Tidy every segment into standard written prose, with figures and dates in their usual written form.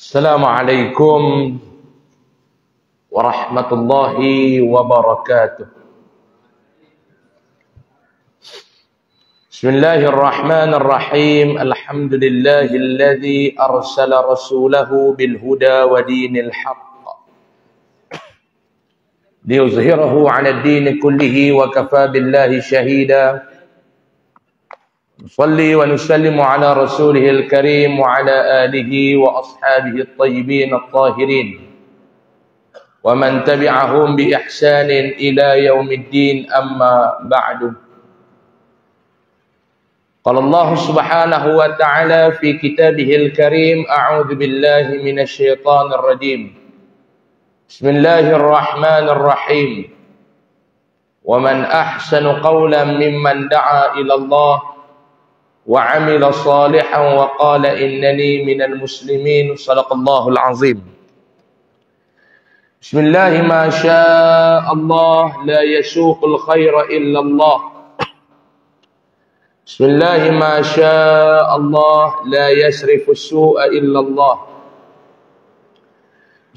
Assalamualaikum warahmatullahi wabarakatuh. Bismillahirrahmanirrahim. Alhamdulillahilladzi arsala rasulahu bil huda wa dinil haqq liyuzhirahu 'ala ad-din kullihi wa kafa billahi shahida. Nusalli wa nusallimu ala rasulihil karim wa ala alihi wa ashabihi at-tayyibin at-tahirin wa man tabi'ahum bi ihsanin ila yaumiddin, amma ba'du. Qala Allah subhanahu wa ta'ala fi kitabihil karim, a'udzu billahi minasy syaithanir rajim. Bismillahirrahmanirrahim. Wa man ahsanu qawlan mimman da'a ila Allah wa 'amila salihan wa qala innani minal muslimin. Shadaqallahul azim. Bismillah, ma syaa Allah, la yasuqul khaira illa Allah. Bismillah, ma syaa Allah, la yasrifus su'a illa Allah.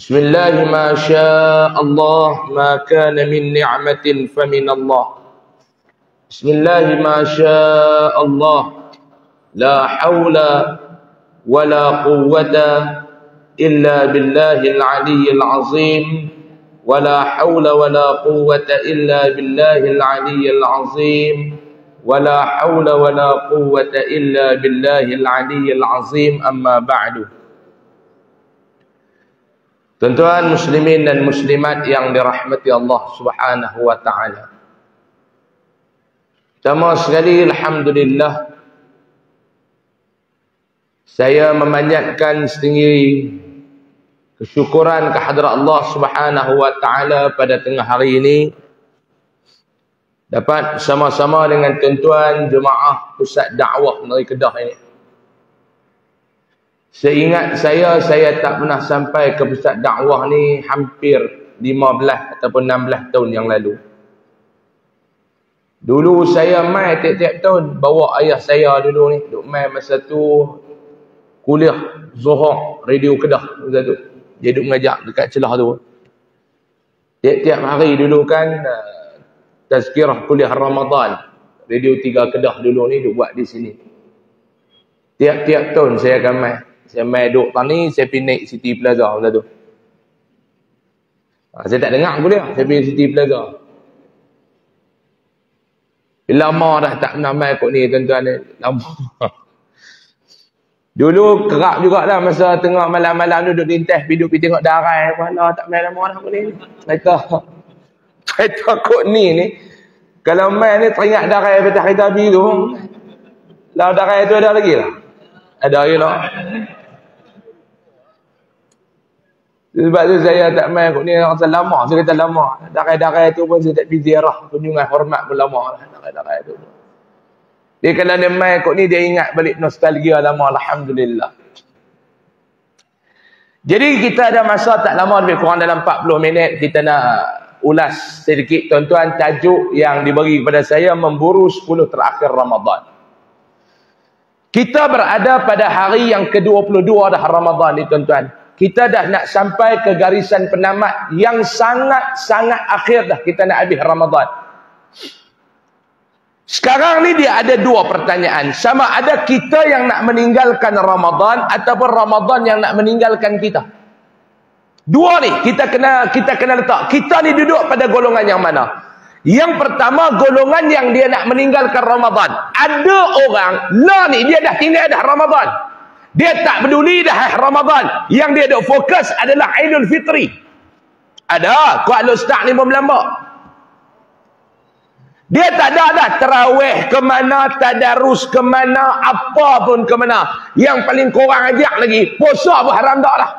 Bismillah, ma syaa Allah, ma kana min ni'matin famin Allah. Bismillah, ma syaa Allah, la hawla wa la quwwata illa billahil aliyyil azim. Wa la hawla wa la quwwata illa billahil aliyyil azim. Wa la hawla wa la quwwata illa billahil aliyyil azim, amma ba'du. Tuan-tuan muslimin dan muslimat yang dirahmati Allah subhanahu wa ta'ala, pertama sekali, alhamdulillah, saya memanjatkan setinggi kesyukuran kehadrat Allah subhanahu wa ta'ala pada tengah hari ini dapat bersama-sama dengan tuan-tuan jemaah pusat dakwah Negeri Kedah ini. Seingat saya tak pernah sampai ke pusat dakwah ni hampir 15 ataupun 16 tahun yang lalu. Dulu saya mai tiap-tiap tahun, bawa ayah saya dulu ni, duk mai masa tu kuliah Zuhur Radio Kedah masa tu. Dia duk mengajak dekat celah tu. Tiap-tiap hari dulu kan tazkirah kuliah Ramadan. Radio 3 Kedah dulu ni duk buat di sini. Tiap-tiap tahun saya akan mai. Saya mai duk tani, saya pergi naik City Plaza masa tu. Saya tak dengar kuliah, saya pergi City Plaza. Lama dah tak pernah mai kot ni tuan-tuan ni. Lama. Dulu kerap jugalah masa tengah malam-malam tu duduk lintas pergi tengok darai. Alah, tak main lama dah kot ni. Kereta kot ni. Kalau main ni teringat darai Fatah Khitabi tu. Lah darai tu ada lagi lah. Ada lagi lah. Sebab tu saya tak main kot ni. Rasa lama. Saya kata lama. Darai-darai tu pun saya tak pergi ziarah. Kunjungan hormat pun lama lah. Darai-darai tu. Dia kalau dia main kot ni, dia ingat balik nostalgia lama. Alhamdulillah. Jadi kita ada masa tak lama, lebih kurang dalam 40 minit. Kita nak ulas sedikit tuan-tuan tajuk yang diberi kepada saya, memburu 10 terakhir Ramadan. Kita berada pada hari yang ke-22 dah Ramadan ni tuan-tuan. Kita dah nak sampai ke garisan penamat yang sangat-sangat akhir dah. Kita nak habis Ramadan. Sekarang ni dia ada dua pertanyaan. Sama ada kita yang nak meninggalkan Ramadan ataupun Ramadan yang nak meninggalkan kita. Dua ni kita kena letak. Kita ni duduk pada golongan yang mana? Yang pertama, golongan yang dia nak meninggalkan Ramadan. Ada orang lah ni dia dah tinggal dah Ramadan. Dia tak peduli dah Ramadan. Yang dia duk fokus adalah Aidul Fitri. Ada kuat ustaz ni pun berlambak. Dia tak ada dah tarawih ke mana, tadarus ke mana, apa pun ke mana. Yang paling kurang ajak lagi, puasa pun haram dak dah.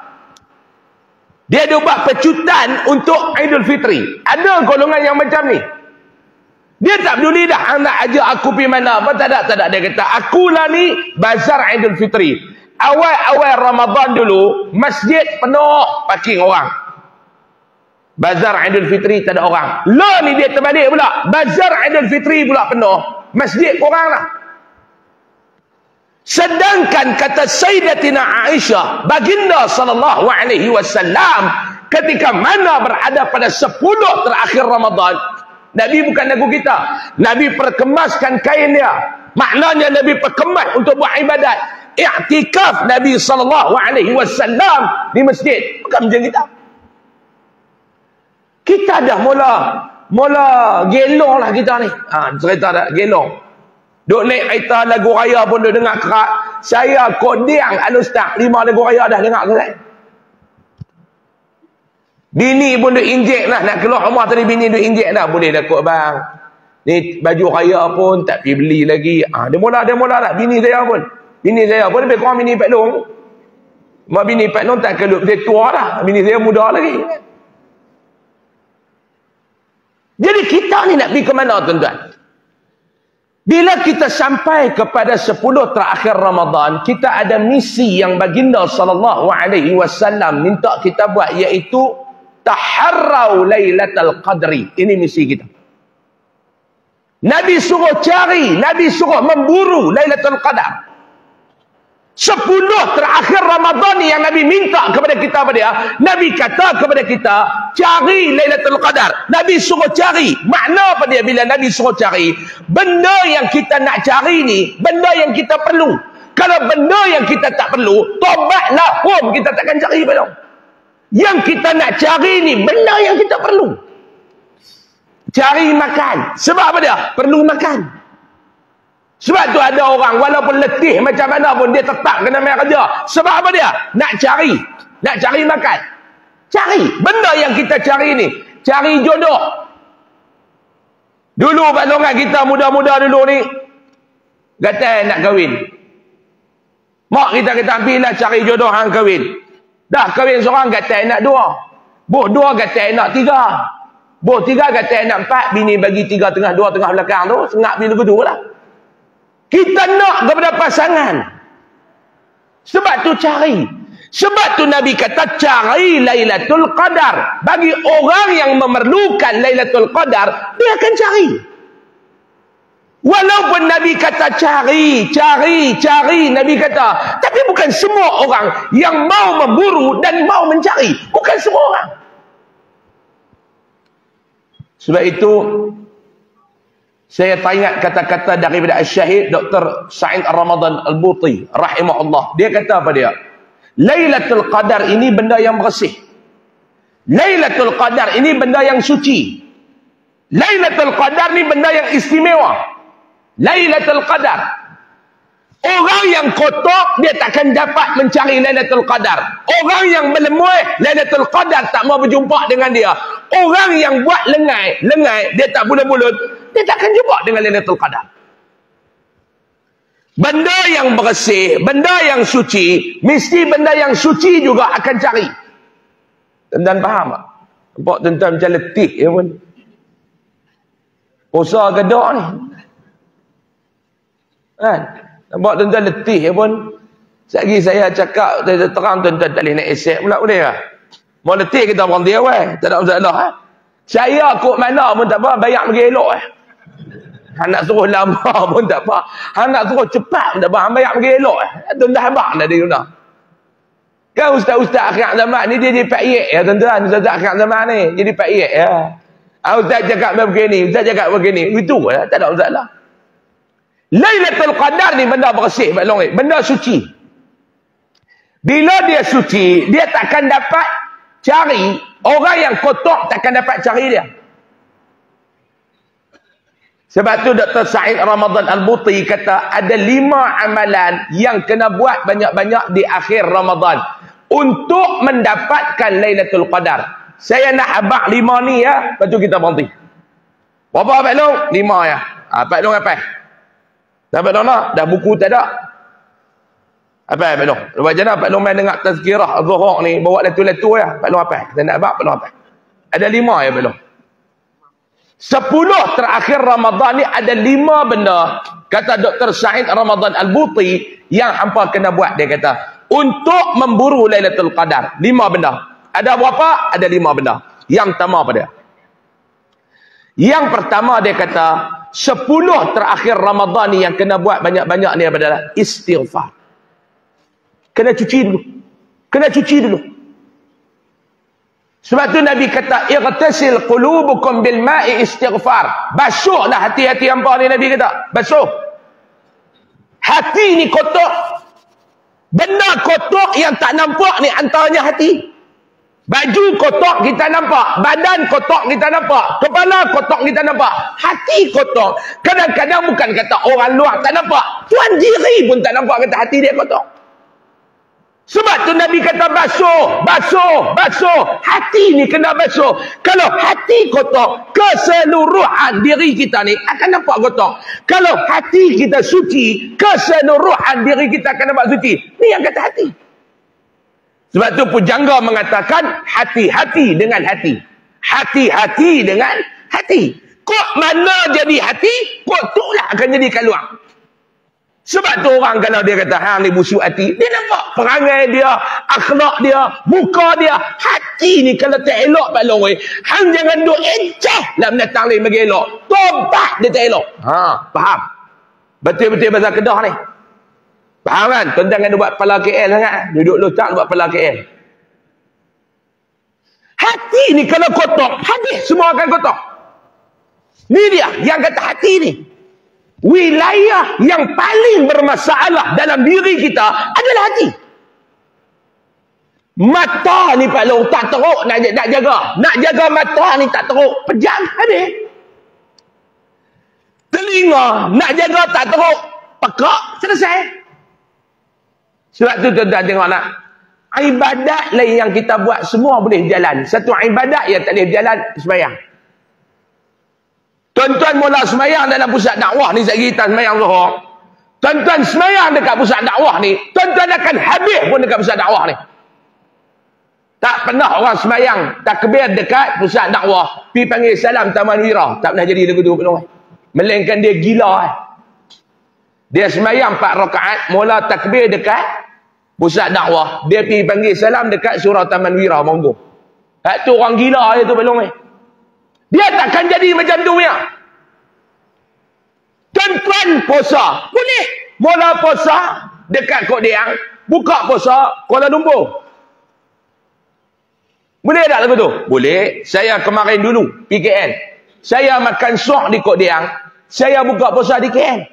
Dia ada buat pecutan untuk Aidul Fitri. Ada golongan yang macam ni. Dia tak peduli dah nak ajak aku pergi mana apa, tak ada. Dia kata, akulah ni bazar Aidul Fitri. Awal-awal Ramadan dulu, masjid penuh parking orang. Bazar Aidul Fitri tak ada orang. Lah ni dia terbalik pula. Bazar Aidul Fitri pula penuh, masjid kurang lah. Sedangkan kata Sayyidatina Aisyah, baginda sallallahu alaihi wasallam ketika mana berada pada 10 terakhir Ramadan, Nabi bukan lagu kita. Nabi perkemaskan kain dia. Maknanya Nabi perkemas untuk buat ibadat. I'tikaf Nabi sallallahu alaihi wasallam di masjid. Bukan macam kita. Kita dah mula gelong lah kita ni. Cerita dah gelong. Duk naik kereta lagu raya pun duk dengar kerak. Saya kodiang Al-Ustaz 5 lagu raya dah dengar kerak. Bini pun duk injek lah. Nak keluar rumah tadi bini duk injek dah. Boleh dah kot bang. Ni baju raya pun tak pergi beli lagi. Dia mula lah. Bini saya pun lebih kurang bini Pak Long. Mak bini Pak Long tak keluar. Dia tua dah. Bini saya muda lagi. Jadi kita ni nak pergi ke mana tuan-tuan? Bila kita sampai kepada 10 terakhir Ramadan, kita ada misi yang baginda sallallahu alaihi wasallam minta kita buat, iaitu taharrau lailatul qadri. Ini misi kita. Nabi suruh cari, Nabi suruh memburu Lailatul Qadar. 10 terakhir Ramadan yang Nabi minta kepada kita pada dia. Nabi kata kepada kita, cari Lailatul Qadar. Nabi suruh cari. Makna apa dia bila Nabi suruh cari? Benda yang kita nak cari ni, benda yang kita perlu. Kalau benda yang kita tak perlu, tobatlah pun kita takkan cari pada. Yang kita nak cari ni, benda yang kita perlu. Cari makan. Sebab apa dia? Perlu makan. Sebab tu ada orang walaupun letih macam mana pun dia tetap kena main kerja. Sebab apa dia? Nak cari makan. Cari. Benda yang kita cari ni, cari jodoh. Dulu balongan kita muda-muda dulu ni kata nak kahwin. Mak kita ambillah cari jodoh hang kahwin. Dah kahwin seorang kata nak 2. Boh 2 kata nak 3. Boh 3 kata nak 4. Bini bagi 3 tengah 2 tengah belakang tu, sengak bini kedua lah. Kita nak kepada pasangan. Sebab tu cari. Sebab tu Nabi kata cari Lailatul Qadar. Bagi orang yang memerlukan Lailatul Qadar, dia akan cari. Walaupun Nabi kata cari, Nabi kata, tapi bukan semua orang yang mau memburu dan mau mencari. Bukan semua orang. Sebab itu saya teringat kata-kata daripada Al-Syahid Dr. Sa'id Ar-Ramadan Al-Buti rahimahullah. Dia kata apa dia? Lailatul Qadar ini benda yang bersih. Lailatul Qadar ini benda yang suci. Lailatul Qadar ini benda yang istimewa. Lailatul Qadar. Orang yang kotor dia takkan dapat mencari Lailatul Qadar. Orang yang melemah, Lailatul Qadar tak mau berjumpa dengan dia. Orang yang buat lengai, dia tak bulut-bulut, dia takkan jumpa dengan Lailatul Qadar. Benda yang bersih, benda yang suci, mesti benda yang suci juga akan cari. Tuan-tuan faham tak? Nampak tuan-tuan macam letih ya pun. Puasa gedok ni. Kan? Nampak tuan-tuan letih ya pun. Sekali saya cakap terang tuan-tuan tak boleh nak accept pula boleh tak? Mau letih kita berhenti awal. Tak ada masalah. Saya kok mana pun tak apa. Bayar pergi elok. Han nak suruh lama pun tak apa. Han nak suruh cepat pun tak apa. Han bayar pergi elok. Tuan-tuan habang dah dia guna. Kan ustaz-ustaz akhir zaman ni dia jadi Pak Yek ya tuan-tuan. Ustaz akhir zaman ni jadi Pak Yek ya. Ustaz cakap begini. Ustaz cakap begini. Itu lah. Tak ada masalah. Lailatul Qadar ni benda bersih. Benda suci. Bila dia suci, dia takkan dapat cari. Orang yang kotor takkan dapat cari dia. Sebab tu Dr. Sa'id Ramadan Al-Buti kata ada 5 amalan yang kena buat banyak-banyak di akhir Ramadan untuk mendapatkan Lailatul Qadar. Saya nak abang 5 ni ya, lepas tu kita berhenti. Berapa Pak Long? 5 ya. Pak Long apa? Pak Long nak? Dah buku tak ada. Apa Pak Long? Lepas je nak Pak Long main dengar tazkirah Zuhur ni, bawa letu-letu ya. Pak Long apa? Kita nak abang Pak Long apa? Ada 5 ya Pak Long. 10 terakhir Ramadan ni ada 5 benda kata Dr. Sa'id Ramadan Al-Buti yang hampa kena buat. Dia kata untuk memburu Lailatul Qadar 5 benda. Ada berapa? Ada 5 benda. Yang pertama apa dia? Yang pertama dia kata 10 terakhir Ramadan ni yang kena buat banyak-banyak ni adalah istighfar. Kena cuci dulu. Kena cuci dulu. Sebab tu Nabi kata, "Ightasil qulubukum bil ma'i istighfar." Basuhlah hati-hati hangpa ni, Nabi kata. Basuh. Hati ni kotor. Benda kotor yang tak nampak ni antaranya hati. Baju kotor kita nampak, badan kotor kita nampak, kepala kotor kita nampak, hati kotor. Kadang-kadang bukan kata orang luar tak nampak, tuan diri pun tak nampak kata hati dia kotor. Sebab tu Nabi kata basuh, basuh, basuh. Hati ni kena basuh. Kalau hati kotor, keseluruhan diri kita ni akan nampak kotor. Kalau hati kita suci, keseluruhan diri kita akan nampak suci. Ni yang kata hati. Sebab tu pujangga mengatakan hati-hati dengan hati. Hati-hati dengan hati. Kok mana jadi hati, kok tu lah akan jadi keluar. Sebab tu orang kalau dia kata hang ni busuk hati, dia nampak perangai dia, akhlak dia, muka dia. Hati ni kalau tak elok pak long weh, hang jangan duk encah lah mendatang lain bagi elok. Tobat dia tak elok. Faham? Betul-betul bahasa Kedah ni. Faham kan? Tuan jangan buat kepala KL sangat. Duduk lotak buat kepala KL. Hati ni kalau kotor, habis semua akan kotor. Ni dia yang kata hati ni. Wilayah yang paling bermasalah dalam diri kita adalah hati. Mata ni Pak Long tak teruk nak jaga. Nak jaga mata ni tak teruk, pejam habis. Telinga nak jaga tak teruk, pekak selesai. Sebab tu tuan-tuan tengok nak. Ibadat lain yang kita buat semua boleh jalan. Satu ibadat yang tak boleh jalan, sembahyang. Tuan-tuan mula semayang dalam pusat dakwah ni, sekali kita semayang Zuhur. Tuan-tuan semayang dekat pusat dakwah ni, tuan-tuan akan habis pun dekat pusat dakwah ni. Tak pernah orang semayang takbir dekat pusat dakwah, pergi panggil salam Taman Wira. Tak pernah jadi lagu tu. Melainkan dia gila. Dia semayang 4 rakaat, mula takbir dekat pusat dakwah. Dia pergi panggil salam dekat surau Taman Wira, monggo. Tu orang gila dia tu belum. Dia takkan jadi macam tu ya. Tuan-tuan puasa, boleh. Mula puasa dekat Kok Diang, buka puasa Kuala Lumpur. Boleh tak lagu tu? Boleh. Saya kemarin dulu PKN. Saya makan sok di Kok Diang, saya buka puasa di KL.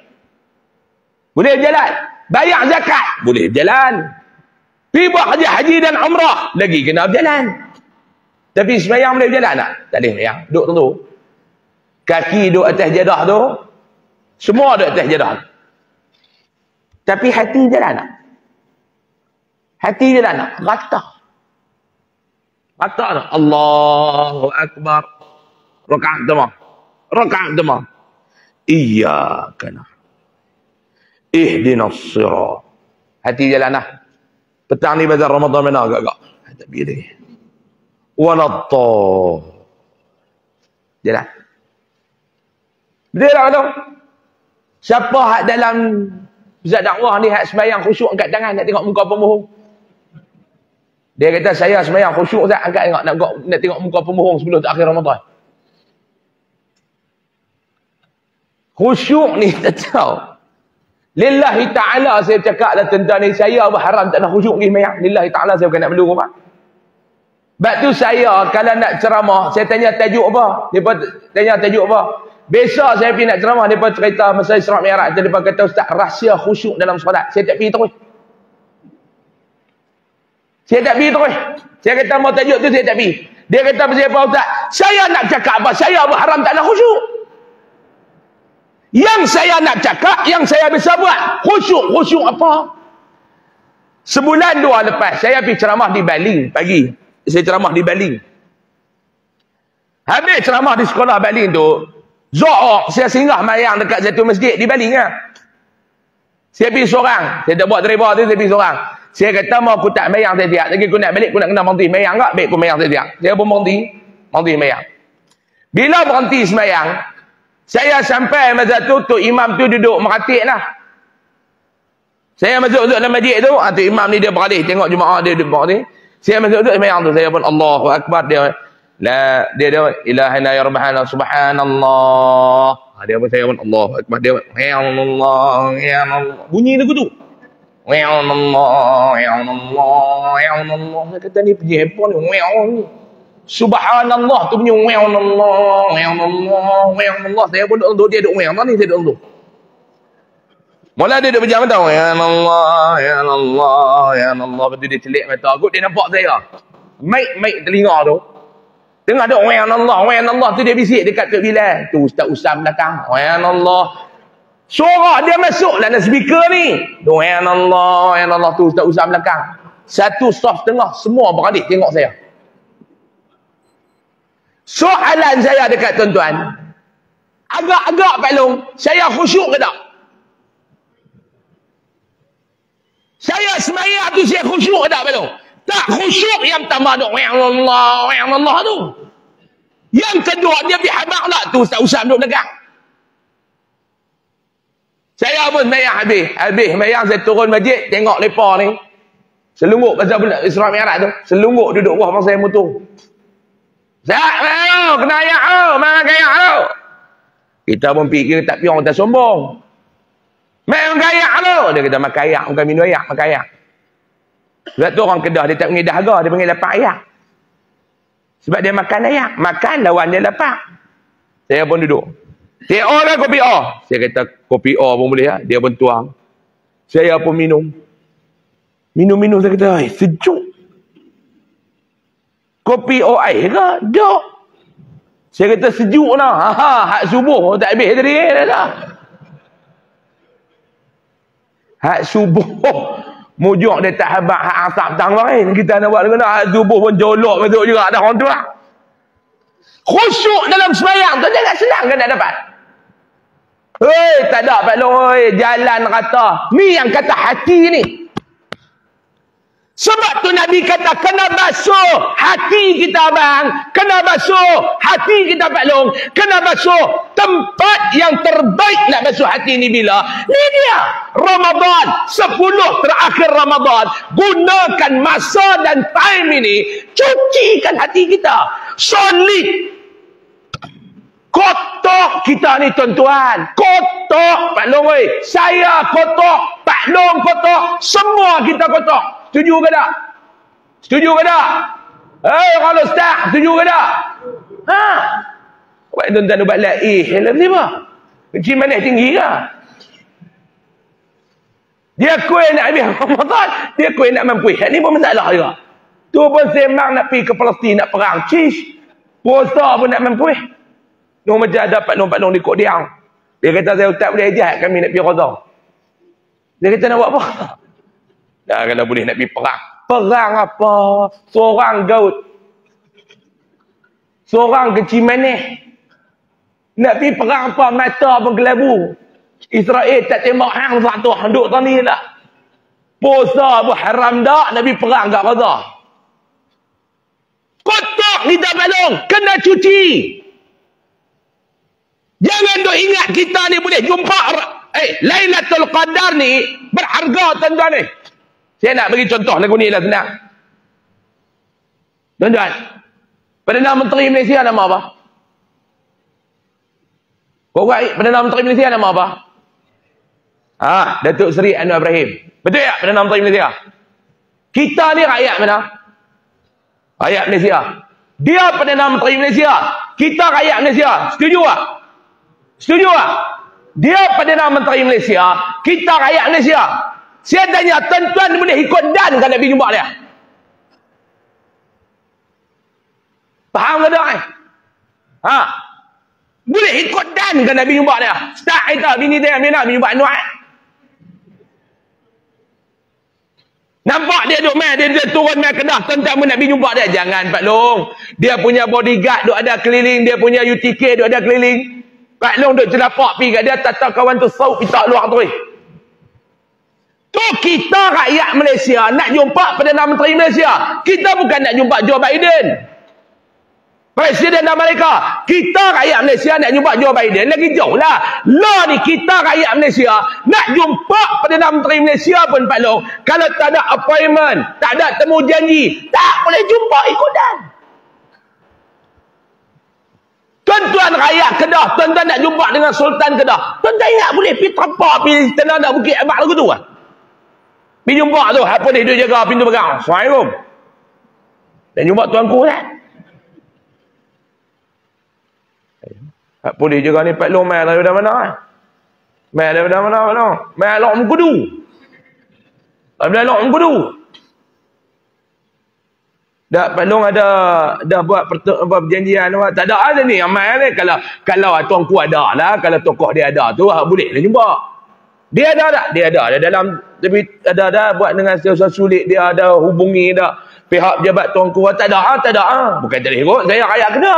Boleh berjalan. Bayar zakat, boleh berjalan. Pergi buat haji dan umrah, lagi kena berjalan. Tapi semayang boleh berjalan tak? Tak boleh semayang. Duduk tentu. Kaki duduk atas jadah tu. Semua duduk atas jadah. Tapi hati jalan tak? Hati jalan tak? Rata. Rata tak? Allahu Akbar. Rakaat pertama. Rakaat pertama. Iyyaka na'budu. Ihdinas sirat. Hati jalan tak? Petang ni bazar Ramadan mana agak-agak? Tak pilih. Waladdallin. Jalan. Betul tak tu? Siapa hak dalam pusat dakwah ni hak sembahyang khusyuk angkat tangan nak tengok muka pembohong? Dia kata saya sembahyang khusyuk tak angkat tengok nak tengok muka pembohong sebelum akhir Ramadan. Khusyuk ni tak tahu. Lillahi ta'ala saya cakap lah tentang ni, saya berharam tak nak khusyuk pergi sembahyang. Lillahi ta'ala saya bukan nak belum apa. Sebab tu saya kalau nak ceramah, saya tanya tajuk apa? Depa tanya tajuk apa? Besok saya pergi nak ceramah, depa cerita masa Isra Mi'raj, depa kata ustaz rahsia khusyuk dalam solat. Saya tak pergi terus. Saya tak pergi terus. Saya kata mau tajuk tu saya tak pergi. Dia kata pasal apa ustaz? Saya nak cakap apa? Saya berharam tak nak khusyuk. Yang saya nak cakap, yang saya bisa buat. Khusyuk. Khusyuk apa? Sebulan 2 lepas, saya pergi ceramah di Baling pagi. Saya ceramah di Baling. Habis ceramah di sekolah Baling tu, Zuhur, saya singgah mayang dekat satu masjid di Baling lah. Saya pergi seorang. Saya tak buat terima tu, saya pergi seorang. Saya kata mau aku tak mayang saya tiap. Lagi aku nak balik, aku nak kena berhenti mayang tak? Baik aku mayang saya tiap. Saya pun berhenti mayang. Bila berhenti semayang, saya sampai masa tu imam tu duduk meratik lah. Saya masuk dalam masjid tu, tu imam ni dia beralih tengok jemaah dia duduk ni. Saya masuk semayang tu, saya pun Allahu Akbar, dia la dia ilaha illa ya subhanallah. Dia pun saya pun Allah Akbar. Dia Allah, ya Allah. Bunyi lagu tu. Ya Allah, ya Allah, ya Allah. Saya kata ni pergi handphone ni. Ya Allah. Subhanallah tu bunyi ya Allah, ya Allah, ya Allah. Saya pun duduk dia duduk ya Allah ni saya duduk. Mula dia duduk berjam tau. Ya Allah, ya Allah, ya Allah. Lepas tu dia celik mata. Aku dia nampak saya. Mic telinga tu. Tengah ada wa Allah tu dia bisik dekat Tok Bilal. Tu Ustaz Usam belakang. Wa Allah. Suara dia masuk dalam speaker ni. Wa Allah tu Ustaz Usam belakang. Satu soft tengah semua beradik tengok saya. Soalan saya dekat tuan-tuan. Agak-agak Pak Long, saya khusyuk ke tak? Saya sembahyang tu saya khusyuk ke tak Pak Long? Tak khusyuk yang pertama tu wa Allah tu. Yang kedua dia pergi habaq lah tu Ustaz Usam duduk belakang. Saya pun sembahyang habis sembahyang saya turun masjid tengok lepa ni. Selungguk pasal Isra Mi'raj tu, selungguk duduk bawah masa saya motor. Saya kena ayak tu, mana kayak tu. Kita pun fikir tak piang tak sombong. Main kayak tu, dia kata makan ayak bukan minum ayak, makan ayak. Sebab tu orang Kedah dia tak panggil dahaga, dia panggil lapak ayak. Sebab dia makan ayak. Makan lawan dia lapak. Saya pun duduk. TO lah kopi O. Saya kata kopi O pun boleh lah. Dia pun tuang. Saya pun minum. Minum saya kata, sejuk. Kopi O air ke? Duk. Saya kata sejuk lah. Hak subuh tak habis tadi. Hak subuh. Mujuk dia tak habaq hak asap petang lain. Kita nak buat kena hak subuh pun jolok masuk juga dah orang tu lah. Khusyuk dalam sembahyang tu jangan senang kan nak dapat. Hei, tak ada Pak Long, jalan rata. Ni yang kata hati ni. Sebab tu Nabi kata kena basuh hati kita bang. Kena basuh hati kita Pak Long. Kena basuh tempat yang terbaik nak basuh hati ni bila? Ni dia. Ramadan. 10 terakhir Ramadan. Gunakan masa dan time ini. Cucikan hati kita. Solid. Kotak kita ni tuan-tuan. Kotak Pak Long. Saya kotak. Pak Long kotak. Semua kita kotak. Setuju ke tak? Setuju ke tak? Kalau Ustaz, setuju ke tak? Buat tuan-tuan buat laih. Dalam ni apa? Kecil manis tinggi ke? Dia kuih nak habis Ramadan. Dia kuih nak mampu. Ini pun masalah juga. Tu pun semang nak pergi ke Palestin, nak perang. Cish. Puasa pun nak mampu. Nombor macam ada Pak Long di Kok Diang. Dia kata saya Ustaz boleh ajak kami nak pergi Gaza. Dia kata nak buat apa? Dah kalau boleh nak pergi perang. Perang apa? Seorang gaut. Seorang kecil manis. Nak pergi perang apa? Mata pun kelabu. Israel tak tembak hang satu. Duduk tani lah. Puasa pun haram tak. Nak pergi perang kat Gaza. Kotak kita Pak Long. Kena cuci. Jangan duk ingat kita ni boleh jumpa. Lailatul Qadar ni berharga tuan-tuan ni. Saya nak bagi contoh lagu ni lah senang. Tuan-tuan, Perdana Menteri Malaysia nama apa? Perdana Menteri Malaysia nama apa? Datuk Seri Anwar Ibrahim. Betul tak Perdana Menteri Malaysia? Kita ni rakyat mana? Rakyat Malaysia. Dia Perdana Menteri Malaysia. Kita rakyat Malaysia. Setuju tak? Setuju tak? Dia Perdana Menteri Malaysia. Kita rakyat Malaysia. Saya tanya, tuan-tuan boleh ikut dan kan Nabi jumpa dia? Faham ke tak? Boleh ikut dan kan Nabi jumpa dia? Start kita, bini dia, Nabi jumpa Anwar. Nampak dia duduk main, dia turun main Kedah, tuan-tuan pun Nabi jumpa dia. Jangan Pak Long. Dia punya bodyguard duduk ada keliling, dia punya UTK duduk ada keliling. Pak Long duduk celapak pergi kat dia, tata kawan tu sauk kita luar tu. Tu kita rakyat Malaysia nak jumpa Perdana Menteri Malaysia. Kita bukan nak jumpa Joe Biden. Presiden Amerika. Kita rakyat Malaysia nak jumpa Joe Biden. Lagi jauh lah. Lah ni kita rakyat Malaysia nak jumpa Perdana Menteri Malaysia pun Pak Long. Kalau tak ada appointment, tak ada temu janji, tak boleh jumpa ikutan. Tuan-tuan rakyat Kedah, tuan-tuan nak jumpa dengan Sultan Kedah. Tuan-tuan ingat boleh pergi tapak, pergi tanah nak Bukit Abad lagu tu kan? Pergi jumpa tu, apa dia duduk jaga pintu pegang. Assalamualaikum. Dan jumpa tuanku kan? Apa dia jaga ni Pak Long main daripada mana kan? Main daripada mana Pak Long? Main Lok Mengkudu. Daripada Lok Mengkudu. Dah Pak Long dah buat perjanjian tak ada ada ni amal ni kalau tuanku ada lah, kalau tokoh dia ada tu boleh lah jumpa. Dia ada tak? Dia ada dalam tapi ada buat dengan sulit dia ada hubungi dah pihak pejabat tuanku tak ada bukan tak ikut saya rakyat kena.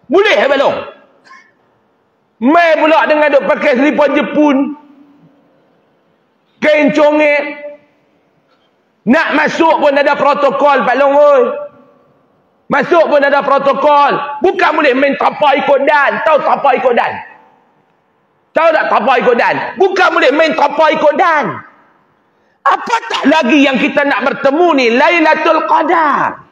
Boleh Pak Long. Mai pula dengan duk pakai selipar Jepun. Kain congek. Nak masuk pun ada protokol Pak Long oi. Masuk pun ada protokol. Bukan boleh main tapak ikut dan. Tahu tapak ikut dan? Tahu tak tapak ikut dan? Bukan boleh main tapak ikut dan. Apa tak lagi yang kita nak bertemu ni Lailatul Qadar.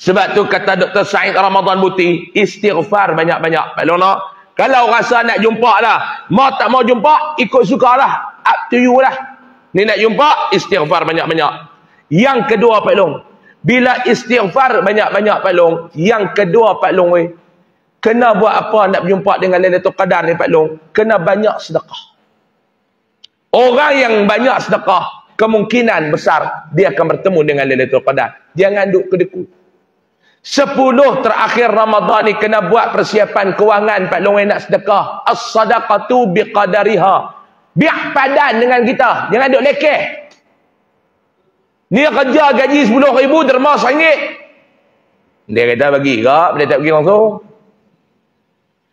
Sebab tu kata Dr. Said Ramadan Buti, istighfar banyak-banyak. Pak Long nak. Kalau rasa nak jumpa lah, mau tak mau jumpa, ikut suka lah. Up to you lah. Ni nak jumpa, istighfar banyak-banyak. Yang kedua Pak Long, bila istighfar banyak-banyak Pak Long, yang kedua Pak Long, kena buat apa nak berjumpa dengan Lailatul Qadar ni Pak Long? Kena banyak sedekah. Orang yang banyak sedekah, kemungkinan besar dia akan bertemu dengan Lailatul Qadar. Jangan duk kedeku. 10 terakhir Ramadan ni kena buat persiapan kewangan Pak Long nak sedekah. As-sadaqatu biqadariha. Biar padan dengan kita. Jangan duk lekeh. Ni kerja gaji 10,000 derma RM1. Dia kata bagi ke? Dia tak bagi langsung.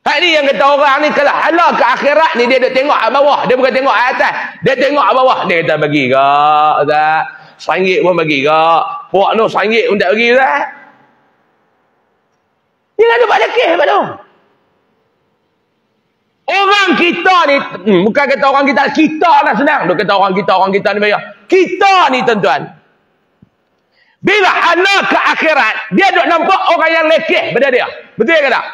Hak ni yang kata orang ni kalau halal ke akhirat ni dia duk tengok kat bawah. Dia bukan tengok kat atas. Dia tengok kat bawah. Dia kata bagi ke? Tak. RM1 pun bagi ke? Puak tu RM1 pun tak bagi tak? Jangan duk buat lekeh Pak Long. Orang kita ni, bukan kata orang kita lah senang. Dia kata orang kita ni bayar. Kita ni tuan-tuan. Bila anak ke akhirat, dia duk nampak orang yang lekeh pada dia. Betul ke tak?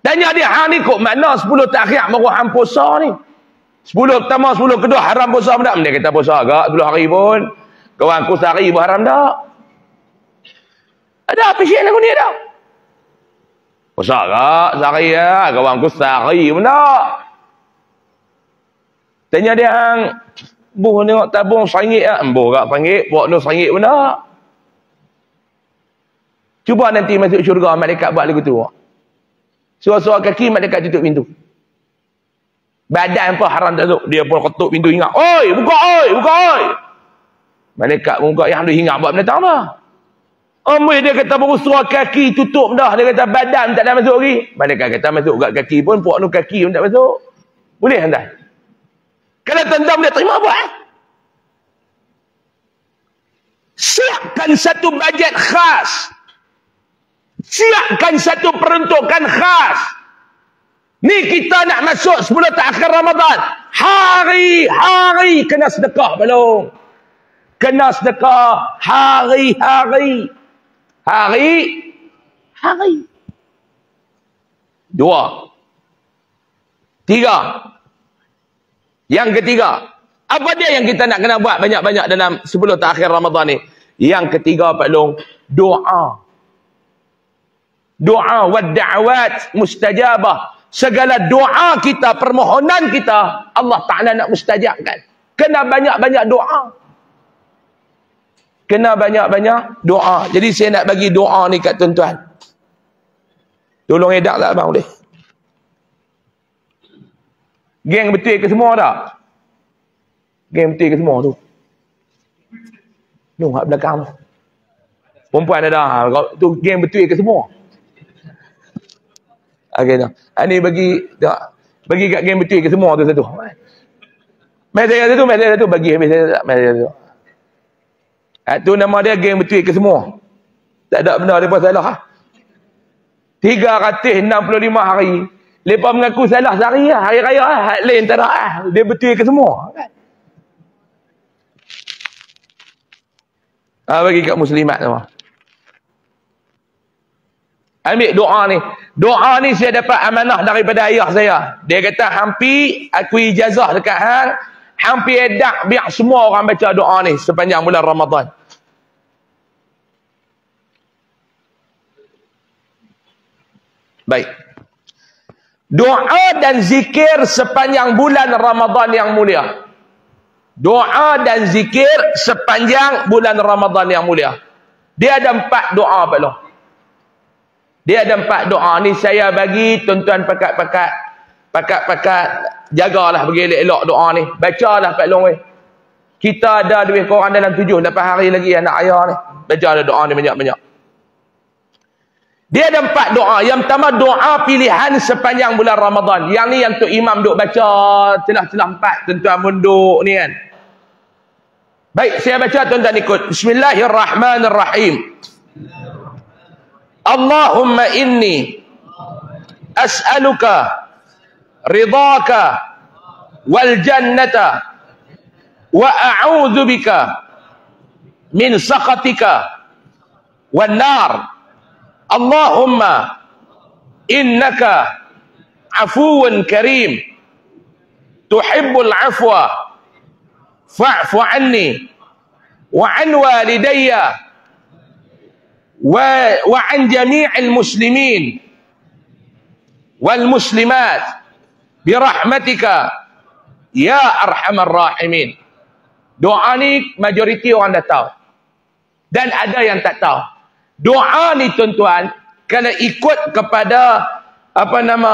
Tanya dia, hang ni kok mana 10 terakhir baru hang puasa ni? 10 pertama, 10 kedua haram puasa pun tak? Dia kata puasa agak 10 hari pun. Kawan aku sehari pun haram tak? Ada apa syian aku ni tak? Puasa tak? Sehari lah. Kawan aku sehari pun tak? Tanya dia, hang buh tengok tabung RM1 lah. Buh kat RM1. Buat tu RM1 pun tak? Cuba nanti masuk syurga, malaikat buat lagu tu. Suara-suara kaki, malaikat tutup pintu. Badan pun haram tak duduk. Dia pun ketuk pintu ingat. Oi, buka oi, buka oi. Malaikat pun buka, yang dia ingat buat benda tak apa. Ambil dia kata baru suara kaki tutup dah. Dia kata badan tak ada masuk lagi. Malaikat kata masuk kat kaki pun. Puak nu kaki pun tak masuk. Boleh anda? Kalau tuan-tuan boleh terima buat. Siapkan satu bajet khas. Siapkan satu peruntukan khas. Ni kita nak masuk 10 terakhir Ramadan. Hari-hari kena sedekah belum? Kena sedekah hari-hari. Hari-hari. 2. 3. Yang ketiga. Apa dia yang kita nak kena buat banyak-banyak dalam 10 terakhir Ramadan ni? Yang ketiga Pak Long, doa. Doa wa da'awat mustajabah. Segala doa kita, permohonan kita, Allah Ta'ala nak mustajabkan. Kena banyak-banyak doa. Kena banyak-banyak doa. Jadi saya nak bagi doa ni kat tuan-tuan. Tolong edak tak abang boleh? Geng betul ke semua tak? Geng betul ke semua tu? Tu kat belakang tu. Perempuan ada. Tu geng betul ke semua? Okey dah. Ini bagi kat geng betul ke semua tu satu. Mesej satu bagi habis mesej satu. Tu nama dia geng betul ke semua. Tak ada benda depa salah ah. 365 hari. Lepas mengaku salah sehari lah. Hari raya lah. Hak lain tak ada lah. Dia betul ke semua. Kan? Bagi kat muslimat semua. Ambil doa ni. Doa ni saya dapat amanah daripada ayah saya. Dia kata, hampir aku ijazah dekat hang. Hampir edak biar semua orang baca doa ni sepanjang bulan Ramadan. Baik. Doa dan zikir sepanjang bulan Ramadan yang mulia. Doa dan zikir sepanjang bulan Ramadan yang mulia. Dia ada 4 doa, Pak Long. Dia ada 4 doa ni saya bagi tuan-tuan pakat-pakat jagalah bagi elok-elok doa ni. Bacalah Pak Long. Kita ada duit korang dalam 7-8 hari lagi anak ayah ni. Bacalah doa ni banyak-banyak. Dia ada 4 doa. Yang pertama doa pilihan sepanjang bulan Ramadan. Yang ni yang Tok Imam duk baca celah-celah 4 tuan-tuan munduk ni kan. Baik, saya baca tuan-tuan ikut. Bismillahirrahmanirrahim. Allahumma inni as'aluka ridhaka wal jannata wa a'udzu bika min sakhatika wan nar. Allahumma innaka afuwun karim tuhibbul afwa fa'fu anni wa an walidayya وعن جميع المسلمين والمسلمات برحمتك يا أرحم الراحمين. Doa ni majoriti orang dah tahu. Dan ada yang tak tahu. Doa ni tuan-tuan, kalau ikut kepada apa nama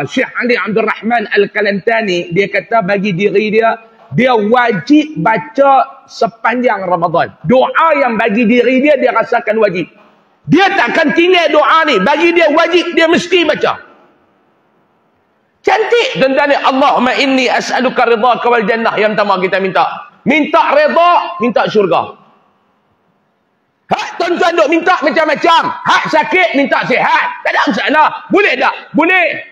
Syekh Ali Abdul Rahman Al-Kalantani, dia kata bagi diri dia wajib baca sepanjang Ramadan. Doa yang bagi diri dia rasakan wajib. Dia takkan tinggal doa ni. Bagi dia wajib, dia mesti baca. Cantik tuan-tuan ni. Allahumma inni as'aluka ridhaka wal jannah. Yang pertama kita minta. Minta redha, minta syurga. Hak tuan-tuan duk minta macam-macam. Hak sakit, minta sihat. Tak ada masalah. Boleh tak? Boleh.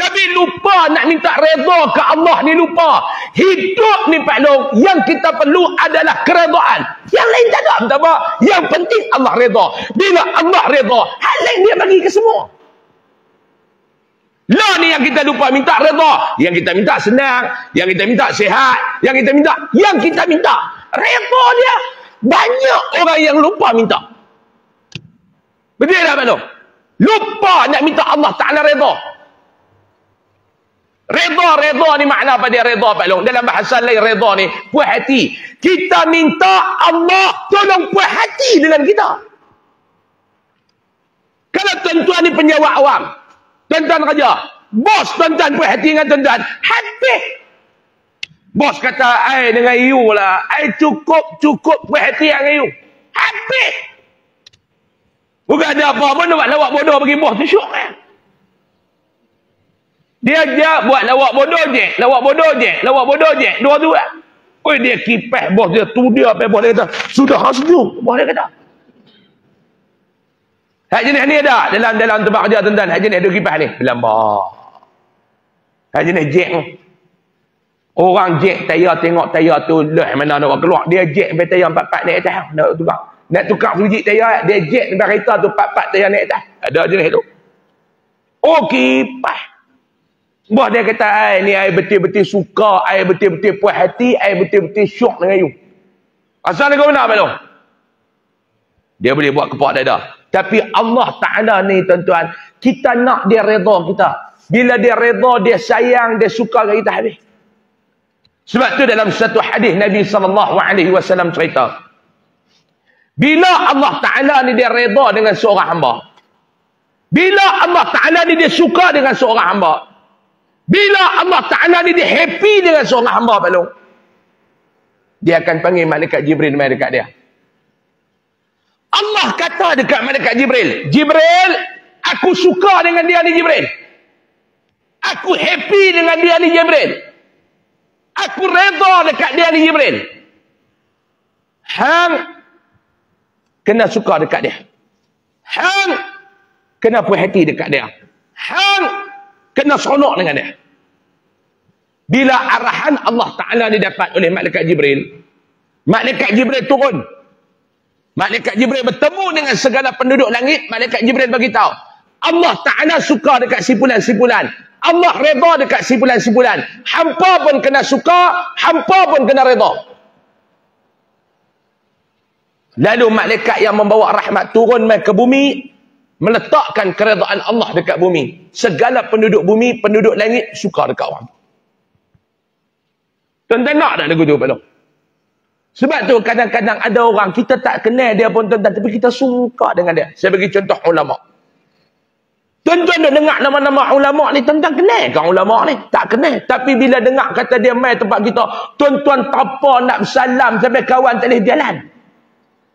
Tapi lupa nak minta redha ke Allah ni lupa. Hidup ni Pak Long, yang kita perlu adalah keredaan. Yang lain tak ada apa. Yang penting Allah redha. Bila Allah redha, hal lain dia bagi ke semua. Lah ni yang kita lupa minta redha. Yang kita minta senang, yang kita minta sihat, yang kita minta redha dia. Banyak orang yang lupa minta. Betul tak Pak Long? Lupa nak minta Allah Ta'ala redha. Redha ni makna apa dia redha Pak Long? Dalam bahasa lain redha ni puas hati. Kita minta Allah tolong puas hati dengan kita. Kalau tuan-tuan ni penjawat awam, tuan-tuan kerja, bos tuan-tuan puas hati dengan tuan-tuan, habis. Bos kata, ai dengan you lah, ai cukup puas hati dengan you. Habis. Bukan ada apa-apa nak buat lawak bodoh bagi bos tu syok kan. Dia buat lawak bodoh je. Dua tu lah. Oi, dia kipas bos dia. Tu dia apa bos dia kata. Sudah sejuk. Bos dia kata. Hak jenis ni ada. Dalam tempat kerja tuan-tuan. Hak jenis ada kipas ni. Lambat. Hak jenis jack ni. Orang jack tayar tengok tayar tu. Lah mana nak keluar. Dia jack sampai tayar 4-4 naik atas. Nak tukar fuji tayar. Dia jack sampai kereta tu 4-4 tayar naik atas. Ada jenis tu. Oh, kipas. Bos dia kata, ai ni ai betul-betul suka, ai betul-betul puas hati, ai betul-betul syok dengan you. Asal kau nak belum? Dia boleh buat kepak dada. Tapi Allah Ta'ala ni tuan-tuan, kita nak dia redha kita. Bila dia redha, dia sayang, dia suka dengan kita habis. Sebab tu dalam satu hadis Nabi SAW cerita. Bila Allah Ta'ala ni dia redha dengan seorang hamba. Bila Allah Ta'ala ni dia suka dengan seorang hamba. Bila Allah Ta'ala ni dia happy dengan seorang hamba Pak Long, dia akan panggil malaikat Jibril mai dekat dia. Allah kata dekat malaikat Jibril, Jibril, aku suka dengan dia ni Jibril. Aku happy dengan dia ni Jibril. Aku redha dekat dia ni Jibril. Hang kena suka dekat dia. Hang kena puas hati dekat dia. Hang kena seronok dengan dia. Bila arahan Allah Ta'ala didapat oleh malaikat Jibril turun. Malaikat Jibril bertemu dengan segala penduduk langit. Malaikat Jibril bagi tahu, Allah Ta'ala suka dekat simpulan-simpulan. Allah redha dekat simpulan-simpulan. Hampa pun kena suka, hampa pun kena redha. Lalu malaikat yang membawa rahmat turun mai ke bumi, meletakkan keredaan Allah dekat bumi. Segala penduduk bumi, penduduk langit suka dekat orang. Tuan-tuan nak tak lagu tu Pak Long? Sebab tu kadang-kadang ada orang kita tak kenal dia pun tuan-tuan, tapi kita suka dengan dia. Saya bagi contoh ulama. Tuan-tuan dah dengar nama-nama ulama ni, tuan-tuan kenal kan ulama ni? Tak kenal. Tapi bila dengar kata dia mai tempat kita, tuan-tuan tak apa nak bersalam sampai kawan tak boleh jalan.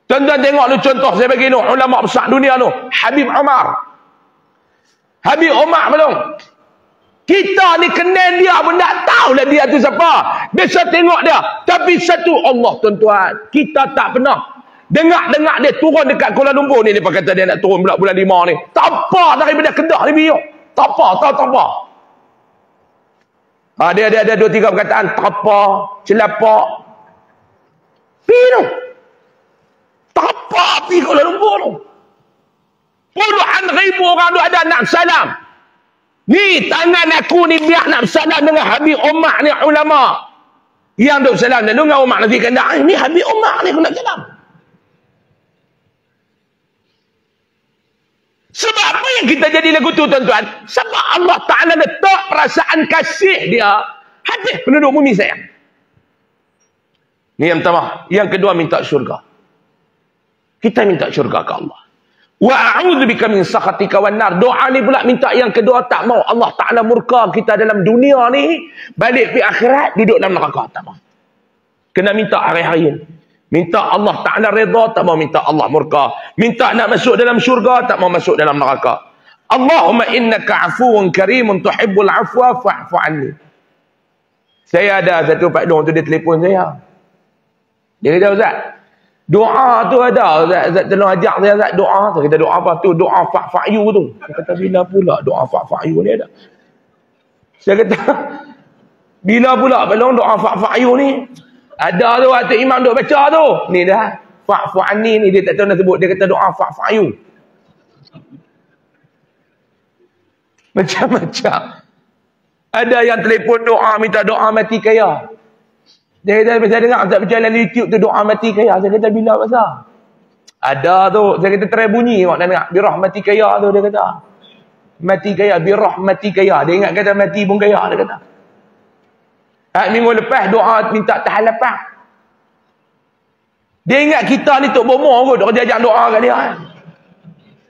Tuan-tuan tengok lu contoh saya bagi lu ulama besar dunia lu, Habib Umar. Habib Umar belum. Kita ni kenal dia pun tak tahulah dia tu siapa. Biasa tengok dia. Tapi satu Allah tuan-tuan, kita tak pernah dengar dia turun dekat Kuala Lumpur ni. Dia kata dia nak turun bulan 5 ni. Tak apa daripada Kedah ni biar. Tak apa, tak apa. Dia ada 2-3 perkataan. Tak apa, celapak. Pergi tu. Tak apa pergi Kuala Lumpur tu. Puluhan ribu orang tu ada nak salam. Ni tangan aku ni biar nak bersalam dengan Habib Umar ni ulama. Yang duk salam lalu dengan Umar nanti kena, ni Habib Umar ni aku nak salam. Sebab apa yang kita jadi lagu tu tuan-tuan? Sebab Allah Ta'ala letak perasaan kasih dia habis penduduk bumi sayang. Ni yang pertama. Yang kedua minta syurga. Kita minta syurga ke Allah. Wa a'udzubika min sakhatika wan nar. Doa ni pula minta yang kedua, tak mau Allah Taala murka kita dalam dunia ni, balik pi akhirat duduk dalam neraka, tak mau. Kena minta hari-hari ni. Minta Allah Taala redha, tak mau minta Allah murka. Minta nak masuk dalam syurga, tak mau masuk dalam neraka. Allahumma innaka afuwun karimun tuhibbul afwa fa'fu anni. Saya ada satu Pak Long tu dia telefon saya. Dia kata, Ustaz, doa tu ada, Ustaz tolong ajak saya Ustaz doa. Saya kata doa apa tu? Doa fa'fa'yu tu. Saya kata bila pula doa fa'fa'yu ni ada? Saya kata bila pula belum doa fa'fa'yu ni? Ada tu waktu imam duk baca tu. Ni dah fa'fu'anni ni dia tak tahu nak sebut. Dia kata doa fa'fa'yu. Macam-macam. Ada yang telefon doa minta doa mati kaya. Dia kata, saya dengar Ustaz berjalan di YouTube tu doa mati kaya. Saya kata, bila pasal? Ada tu. Saya kata, try bunyi. Mak dengar. Birah mati kaya tu, dia kata. Mati kaya. Birah mati kaya. Dia ingat kata mati pun kaya, dia kata. Minggu lepas, doa minta tahan lapang. Dia ingat kita ni Tok Bomo kot. Dia ajak doa kat dia.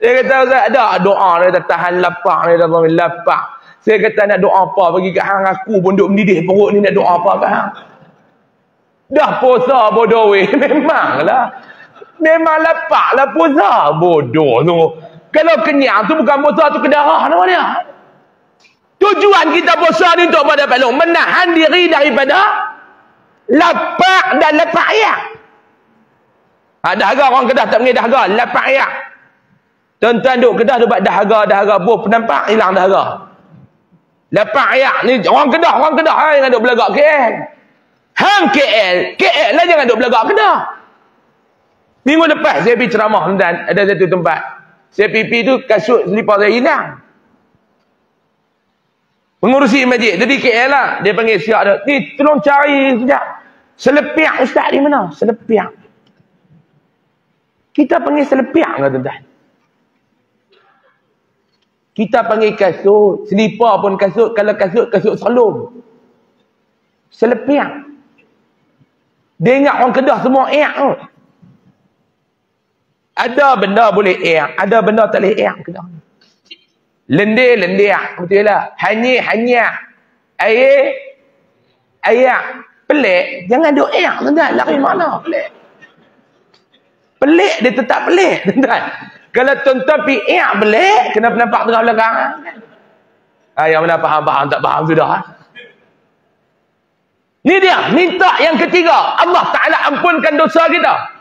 Dia kata, Ustaz, ada doa. Dia kata, tahan lapang. Dia kata, lapang. Saya kata, nak doa apa? Bagi kat hang aku pun duk mendidih perut ni, nak doa apa kat hang? Dah puasa bodoh weh. Memanglah. Memang lapak lah puasa. Bodoh tu. Kalau kenyang tu bukan puasa tu kedarah nama dia. Tujuan kita puasa ni untuk pada Pak Long, menahan diri daripada lapak dan lapak ayak. Dahaga orang Kedah tak panggil dahaga. Lapak ayak. Tuan-tuan duk Kedah tu buat dahaga buah penampak hilang dahaga. Lapak ayak ni orang Kedah yang duk belagak KL. Hang KL lah jangan duk belagak Kedah. Minggu lepas saya pergi ceramah dan ada satu tempat. Saya pipi tu kasut selipar saya hilang. Pengurusi masjid jadi KL lah. Dia panggil siap dia. Ni tolong cari sekejap. Selepiak ustaz di mana? Selepiak. Kita panggil selepiak ke tuan-tuan? Kita panggil kasut. Selipar pun kasut. Kalau kasut salum. Selepiak. Dia ingat orang Kedah semua air kot. Ada benda boleh air, ada benda tak boleh air Kedah. Lendir, betul lah. Hanya air pelik, jangan duk air tuan-tuan. Lari mana pelik? Pelik dia tetap pelik tuan-tuan. Kalau tuan-tuan pergi air pelik, kena nampak tengah belakang. Yang mana faham tak faham sudah. Ni dia, minta yang ketiga. Allah Ta'ala ampunkan dosa kita.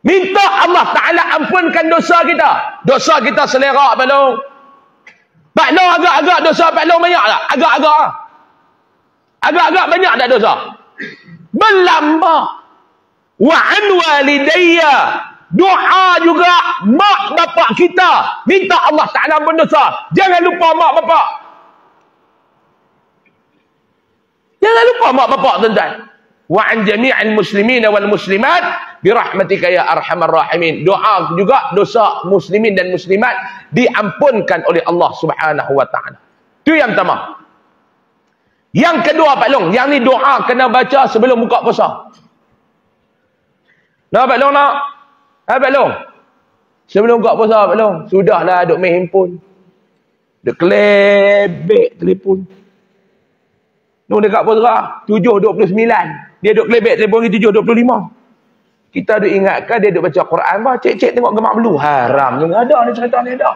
Minta Allah Ta'ala ampunkan dosa kita. Dosa kita selera, Pak Long. Pak Long agak-agak dosa Pak Long banyak tak? Agak-agak banyak tak dosa? Berlambak. Wa an walidayya. Doa juga mak bapak kita. Minta Allah Ta'ala ampun dosa. Jangan lupa mak bapak. Jangan lupa mak bapak, tuan-tuan. Wa an jami'al muslimin wal muslimat birahmatika ya arhamar rahimin. Doa juga dosa muslimin dan muslimat diampunkan oleh Allah Subhanahu wa taala. Itu yang pertama. Yang kedua Pak Long, yang ni doa kena baca sebelum buka puasa. Nak Pak Long nak? Pak Long. Sebelum buka puasa Pak Long, sudahlah duk main handphone. Duk kelebek telefon. Noh dekat Pozra 7.29. Dia duk kelebek telefon ni 7.25. Kita duk ingatkan dia duk baca Quran bah, cek-cek tengok gemak belu. Haram ni ada ni cerita ni ada.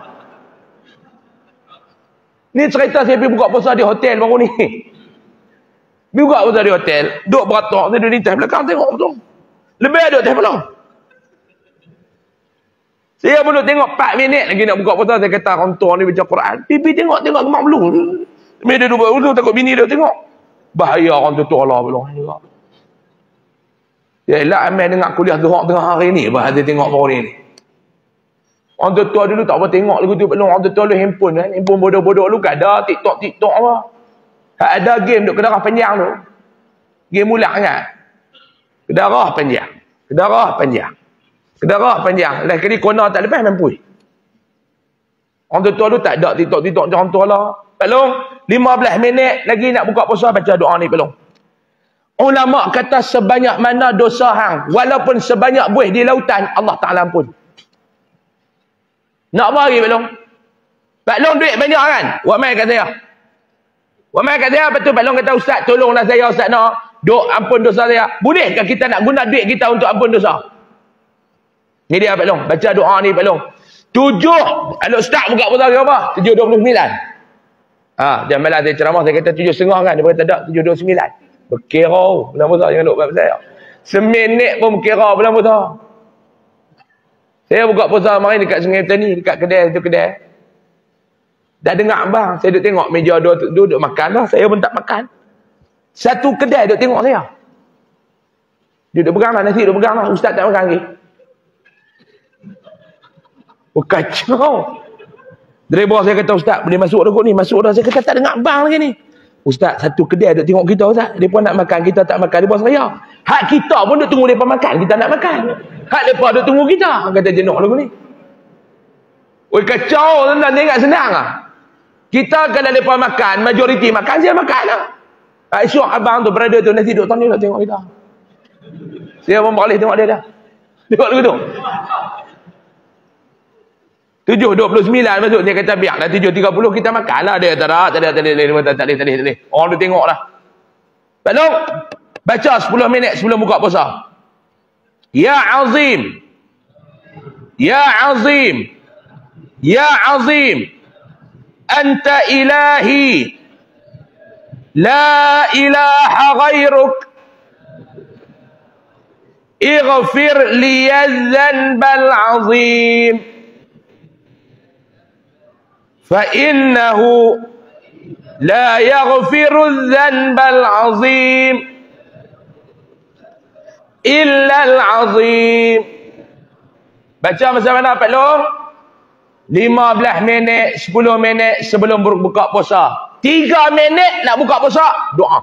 Ni cerita saya pergi buka puasa di hotel baru ni. Buka puasa di hotel, duk beratok, saya duk di atas belakang tengok betul. Lebih duk atas belakang. Saya pun duk tengok 4 minit lagi nak buka puasa, saya kata kontor ni baca Quran. Pipi tengok gemak belu. Dia duk buat takut bini dia tengok. Bahaya orang tutup Allah belum juga. Yalah amal dengar kuliah Zuhur tengah hari ni, bah dia tengok baru ni. Orang tua dulu tak apa tengok lagu tu belum. Orang tua lu handphone kan, handphone bodoh-bodoh lu kan ada TikTok apa. Ada game duk kedarah panjang tu. Game ulang kan. Kedarah panjang. Kedarah panjang. Kedarah panjang. Lah kali kona tak lepas mampu. Orang tua lu tak ada TikTok macam tu lah. Pelong 15 minit lagi nak buka puasa baca doa ni pelong. Ulama kata sebanyak mana dosa hang, walaupun sebanyak buih di lautan, Allah Ta'ala ampun. Nak apa lagi pelong? Pelong duit banyak kan? Buat main kat saya. Buat main kat saya, betul pelong kata ustaz, tolonglah saya ustaz nak duk ampun dosa saya. Bolehkah kita nak guna duit kita untuk ampun dosa? Ni dia pelong, baca doa ni pelong. 7, kalau ustaz buka puasa berapa? 7.29. Jangan malah saya ceramah, saya kata 7.30 kan. Dia kata tak, 7.29. Berkira bulan puasa, jangan duk buat saya. Seminit pun berkira bulan puasa. Saya buka puasa kemarin dekat Sungai Petani, dekat kedai, tu kedai. Dah dengar bang, saya duk tengok meja duduk makan lah. Saya pun tak makan. Satu kedai duk tengok saya. Dia duk pegang lah, nasi duk pegang lah. Ustaz tak makan lagi. Oh, kacau. Dari bawah saya kata, Ustaz, boleh masuk dah kot ni? Masuk dah. Saya kata, tak dengar bang lagi ni. Ustaz, satu kedai duk tengok kita, Ustaz. Dia pun nak makan, kita tak makan. Dia bawah saya. Hak kita pun duk tunggu mereka makan. Kita nak makan. Hak mereka duk tunggu kita. Kata jenuh lagu ni. Oi, kacau. Tuan-tuan, tengok senang lah. Kita kalau mereka makan, majoriti makan, saya makan lah. Esok abang tu, berada tu, nasi duk tanya, tengok kita. Saya pun boleh tengok dia dah. Tengok lagu tu. 7.29 masuk, dia kata biarlah 7.30 kita makan lah. Dia kata tak boleh. Orang tu tengok lah. Belum baca 10 minit sebelum buka puasa. Ya Azim, Ya Azim, Ya Azim, Anta ilahi, La ilaha ghairuk, Ighfir liyadzanbal azim, فإنه لا يغفر الذنب العظيم إلا العظيم. Baca macam mana Pak Long? 15 minit, 10 minit sebelum buka puasa. 3 minit nak buka puasa, doa.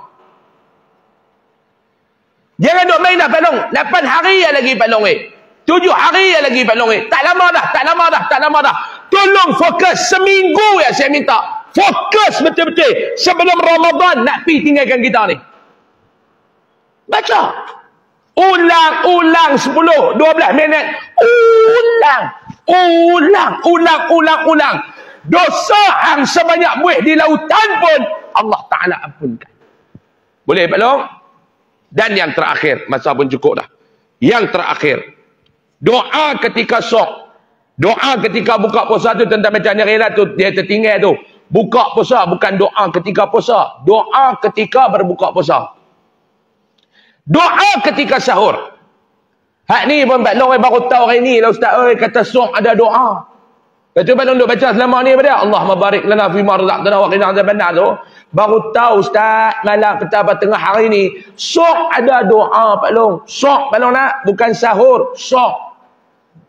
Jangan duk main dah Pak Long. 8 hari lagi Pak Long 7 hari lagi Pak Long tak lama dah. Tolong fokus seminggu ya saya minta. Fokus betul-betul sebelum Ramadan nak pergi tinggalkan kita ni. Baca. Ulang 10, 12 minit. Ulang. Dosa hang sebanyak buih di lautan pun Allah Ta'ala ampunkan. Boleh Pak Long? Dan yang terakhir, masa pun cukup dah. Yang terakhir, doa ketika sok. Doa ketika buka puasa tu tentang macam ni rela tu dia tertinggal tu. Buka puasa bukan doa ketika puasa. Doa ketika berbuka puasa. Doa ketika sahur. Hak ni pun Pak Long baru tahu hari ni lah Ustaz kata sok ada doa. Kata Pak Long duk baca selama ni pada Allah mabarik lana fi ma razaqtana wa qina azabannar tu. Baru tahu Ustaz, malam petang tengah hari ni, sok ada doa Pak Long. Sok Pak Long nak, bukan sahur, sok.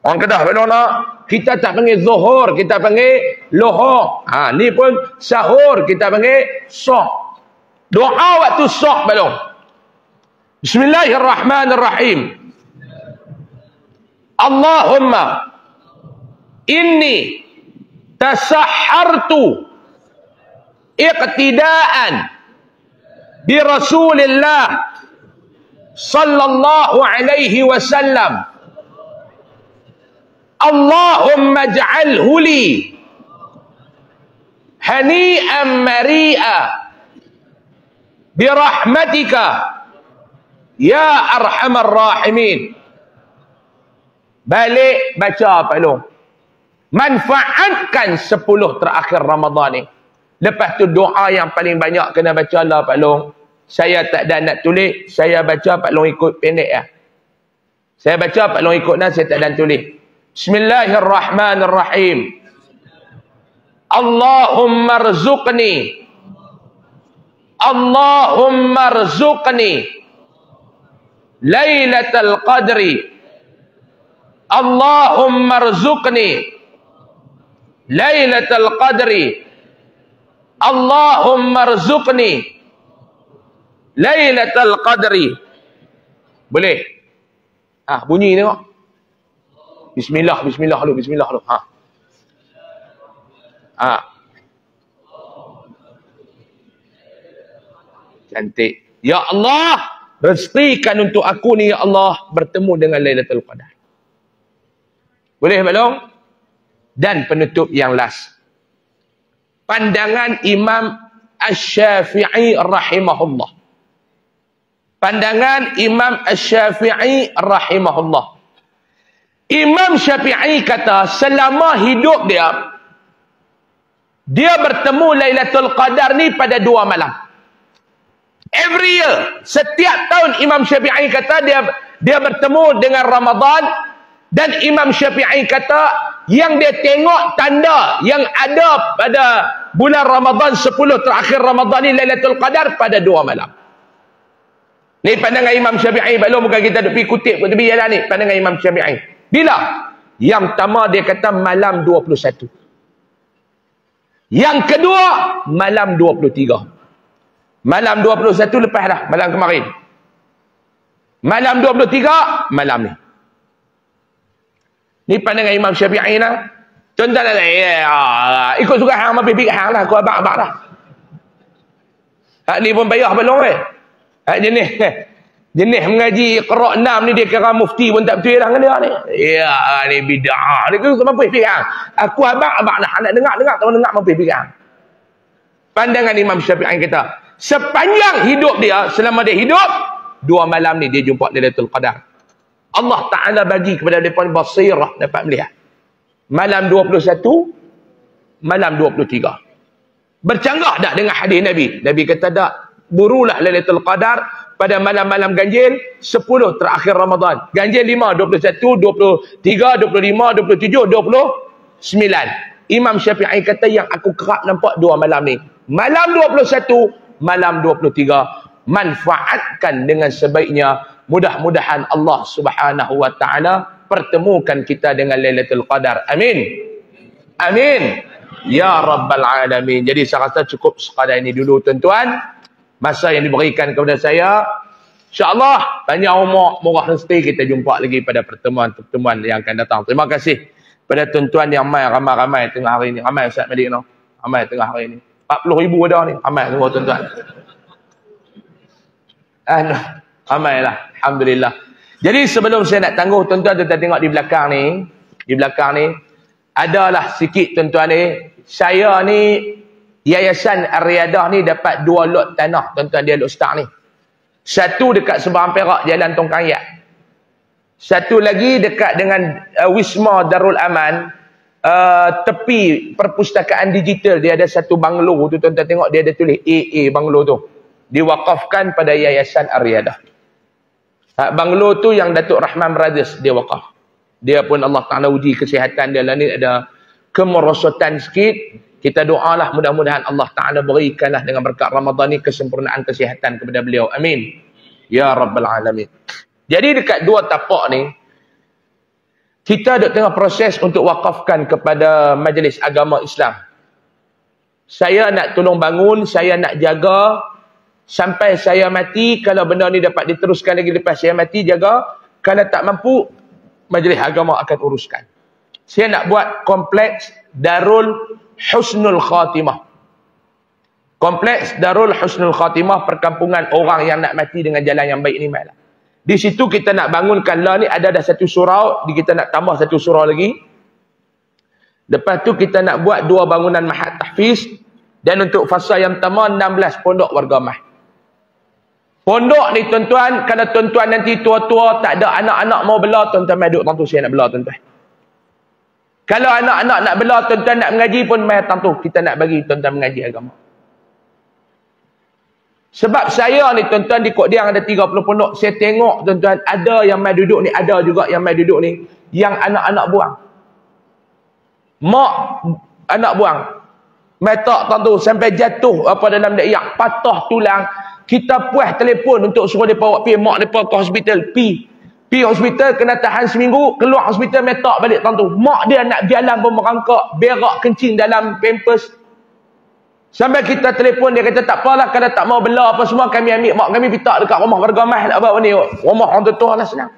Orang Kedah Pak Long nak, kita tak panggil zuhur, kita panggil lohor. Ni pun sahur, kita panggil sok. Doa waktu sok Pak Long. Bismillahirrahmanirrahim. Allahumma inni tasahhartu iqtidaan bi Rasulillah sallallahu alaihi wasallam. Allahumma ij'alhu li hani'an mari'a bi rahmatika ya arhamar rahimin. Balik baca Pak Long. Manfaatkan 10 terakhir Ramadan ni. Lepas tu doa yang paling banyak kena baca lah Pak Long. Saya tak ada nak tulis, saya baca Pak Long ikut pendek ya. Saya baca Pak Long ikut nah, saya tak ada tulis. Bismillahirrahmanirrahim. Allahumma rzuqni. Allahumma rzuqni Lailatul Qadri. Allahumma rzuqni Lailatul Qadri. Allahumma rzuqni Lailatul Qadri. Boleh? Bunyi tengok. Bismillah, bismillah dulu, bismillah dulu. Cantik. Ya Allah, rezekikan untuk aku ni ya Allah bertemu dengan Lailatul Qadar. Boleh Pak Long? Dan penutup yang last. Pandangan Imam Asy-Syafi'i rahimahullah. Pandangan Imam Asy-Syafi'i rahimahullah. Imam Syafi'i kata selama hidup dia bertemu Lailatul Qadar ni pada 2 malam. Every year, setiap tahun Imam Syafi'i kata dia bertemu dengan Ramadan. Dan Imam Syafi'i kata yang dia tengok tanda yang ada pada bulan Ramadan 10 terakhir Ramadan ni Lailatul Qadar pada 2 malam. Ni pandangan Imam Syafi'i. Belum bukan kita duk pergi kutip kat tepi jalan ni. Pandangan Imam Syafi'i. Bila? Yang pertama dia kata malam 21. Yang kedua malam 23. Malam 21 lepas dah, malam kemarin. Malam 23 malam ni. Ni pandangan Imam Syafi'i lah. Contoh lah, ikut suka hang, habis pikir hang lah, aku abang-abang lah. Ni pun payah belum jenis mengaji Qira' 6 ni dia kira mufti pun tak betul lah dengan dia ni. Ya, ni bid'ah. Ni tu mampu fikir hang. Aku abang-abang lah, nak dengar, tak dengar mampu fikir hang. Pandangan Imam Syafi'i kata, sepanjang hidup dia, selama dia hidup, 2 malam ni dia jumpa Lailatul Qadar. Allah Ta'ala bagi kepada mereka basirah dapat melihat. Malam 21, malam 23. Bercanggah tak dengan hadis Nabi? Nabi kata tak, burulah Lailatul Qadar pada malam-malam ganjil 10 terakhir Ramadan. Ganjil 5, 21, 23, 25, 27, 29. Imam Syafi'i kata yang aku kerap nampak 2 malam ni. Malam 21, malam 23. Manfaatkan dengan sebaiknya. Mudah-mudahan Allah Subhanahu wa taala pertemukan kita dengan Lailatul Qadar. Amin. Amin. Ya Rabbal Alamin. Jadi saya rasa cukup sekadar ini dulu tuan-tuan. Masa yang diberikan kepada saya. InsyaAllah banyak umur murah rezeki kita jumpa lagi pada pertemuan-pertemuan yang akan datang. Terima kasih pada tuan-tuan yang ramai-ramai tengah hari ini. Ramai Ustaz Malik no. Ramai tengah hari ini. 40,000 ada ni. Ramai semua tuan-tuan. Ramailah. Alhamdulillah. Jadi sebelum saya nak tangguh tuan-tuan tengok di belakang ni adalah sikit tuan-tuan ni, saya ni Yayasan Ar-Riyadah ni dapat 2 lot tanah tuan-tuan, dia lot start ni. Satu dekat Seberang Perak Jalan Tongkang Yak. Satu lagi dekat dengan Wisma Darul Aman, tepi perpustakaan digital, dia ada satu banglo tu tuan-tuan tengok, dia ada tulis AA banglo tu. Diwakafkan pada Yayasan Ar-Riyadah. Banglo tu yang Datuk Rahman Brothers dia wakaf. Dia pun Allah Ta'ala uji kesihatan dia lah ni, ada kemerosotan sikit. Kita doalah mudah-mudahan Allah Ta'ala berikanlah dengan berkat Ramadan ni kesempurnaan kesihatan kepada beliau. Amin. Ya Rabbal Alamin. Jadi dekat dua tapak ni, kita ada tengah proses untuk wakafkan kepada Majlis Agama Islam. Saya nak tolong bangun, saya nak jaga sampai saya mati. Kalau benda ni dapat diteruskan lagi lepas saya mati, jaga. Kalau tak mampu, Majlis Agama akan uruskan. Saya nak buat kompleks Darul Husnul Khatimah. Kompleks Darul Husnul Khatimah, perkampungan orang yang nak mati dengan jalan yang baik ni malah. Di situ kita nak bangunkan lah ni, ada dah satu surau, kita nak tambah satu surau lagi. Lepas tu kita nak buat 2 bangunan mahat tahfiz, dan untuk fasa yang pertama 16 pondok warga mah. Pondok ni tuan-tuan, kalau tuan-tuan nanti tua-tua tak ada anak-anak mau bela, tuan-tuan mai duduk tentu saya nak bela tuan-tuan. Kalau anak-anak nak bela, tuan-tuan nak mengaji pun mai tentu kita nak bagi tuan-tuan mengaji agama. Sebab saya ni tuan-tuan di Kok Diang ada 30 pondok, saya tengok tuan-tuan ada yang mai duduk ni, ada juga yang mai duduk ni yang anak-anak buang. Mak anak buang. Mai tak tentu sampai jatuh apa dalam dayak, patah tulang. Kita puas telefon untuk suruh depa bawa pi mak depa ke hospital, pi hospital kena tahan seminggu, keluar hospital metak balik tentu. Mak dia nak jalan pun merangkak, berak kencing dalam pampers. Sampai kita telefon, dia kata tak apalah, kalau tak mau bela apa semua kami ambil mak kami pitak dekat rumah warga mah nak buat ni. Rumah orang tua lah senang.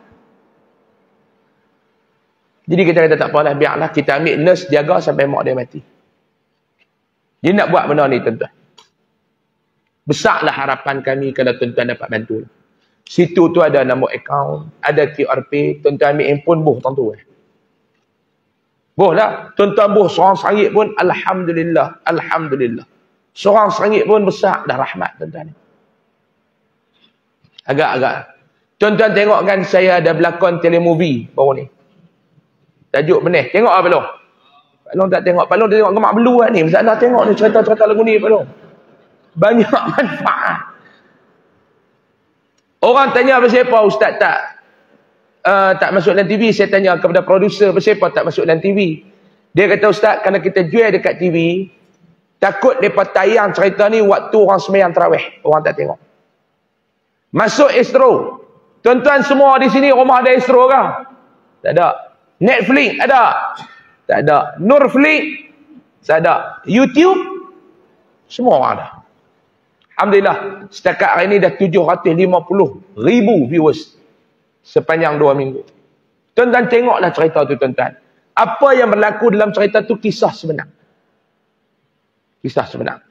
Jadi kita kata tak apalah, biarlah kita ambil nurse jaga sampai mak dia mati. Dia nak buat benda ni tuan-tuan. Besarlah harapan kami kalau tuan-tuan dapat bantu. Situ tu ada nombor akaun, ada QRP, tuan-tuan ambil handphone buh tentu. Buh lah. Tuan-tuan buh seorang sangit pun, alhamdulillah, alhamdulillah. Seorang sangit pun besar dah rahmat tuan-tuan. Agak-agak. Tuan-tuan tengok kan saya ada berlakon telemovie baru ni. Tajuk benih. Tengok apa belum? Pak Long tak tengok. Pak Long tengok Gemak Belu kan ni. Masa dah tengok ni cerita-cerita lagu ni Pak Long. Banyak manfaat. Orang tanya pasal apa ustaz tak masuk dalam TV. Saya tanya kepada produser pasal apa tak masuk dalam TV. Dia kata ustaz, kalau kita jual dekat TV, takut mereka tayang cerita ni waktu orang sembahyang tarawih. Orang tak tengok. Masuk Astro. Tuan-tuan semua di sini rumah ada Astro ke? Tak ada. Netflix ada? Tak ada. Nurflix? Tak ada. YouTube? Semua orang ada. Alhamdulillah, setakat hari ini dah 750,000 viewers sepanjang 2 minggu. Tuan-tuan tengoklah cerita tu tuan-tuan. Apa yang berlaku dalam cerita tu kisah sebenar. Kisah sebenar.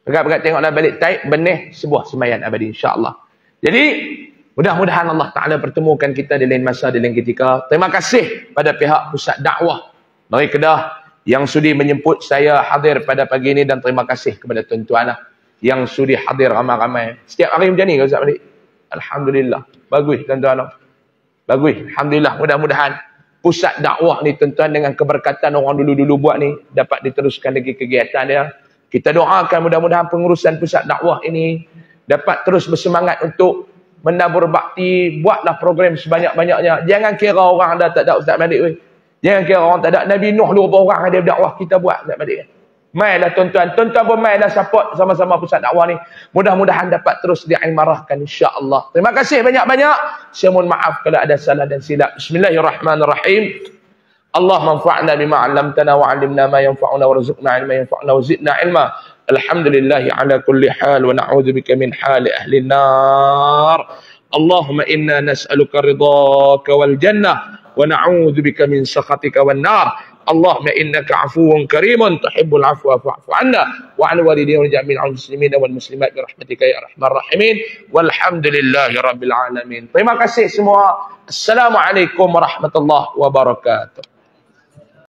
Pegat-pegat tengoklah balik taib benih sebuah sembahyang abadi insya-Allah. Jadi mudah-mudahan Allah Taala pertemukan kita di lain masa, di lain ketika. Terima kasih pada pihak Pusat Dakwah Mari Kedah yang sudi menjemput saya hadir pada pagi ini, dan terima kasih kepada tuan-tuan yang sudi hadir ramai-ramai. Setiap hari macam ni ke Ustaz Malik? Alhamdulillah. Bagus tuan-tuan. Bagus. Alhamdulillah. Mudah-mudahan pusat dakwah ni tuan-tuan dengan keberkatan orang dulu-dulu buat ni dapat diteruskan lagi kegiatan dia. Kita doakan mudah-mudahan pengurusan pusat dakwah ini dapat terus bersemangat untuk menabur bakti. Buatlah program sebanyak-banyaknya. Jangan kira orang dah tak ada Ustaz Malik weh. Jangan kira orang tak ada. Nabi Nuh 20 orang ada dakwah, kita buat Ustaz Malik. Mainlah tuan-tuan. Tuan-tuan pun mainlah support sama-sama pusat dakwah ni. Mudah-mudahan dapat terus diimarahkan insya-Allah. Terima kasih banyak-banyak. Saya mohon maaf kalau ada salah dan silap. Bismillahirrahmanirrahim. Allah manfa'na bima 'allamtana wa 'allimna ma yanfa'una warzuqna 'ilman yanfa'una wa zidna 'ilma. Alhamdulillahi 'ala kulli hal wa na'udzubika min hali ahli an-nar. Allahumma inna nas'aluka ridhaka wal jannah wa na'udzubika min sakhatika wan nar. Allahumma innaka 'afuwun karimun tuhibbul 'afwa fa'fu 'anna wa 'an walidayna wa jami'al muslimin wal muslimat bi rahmatika ya arhamar rahimin. Walhamdulillahi rabbil alamin. Terima kasih semua. Assalamualaikum warahmatullahi wabarakatuh.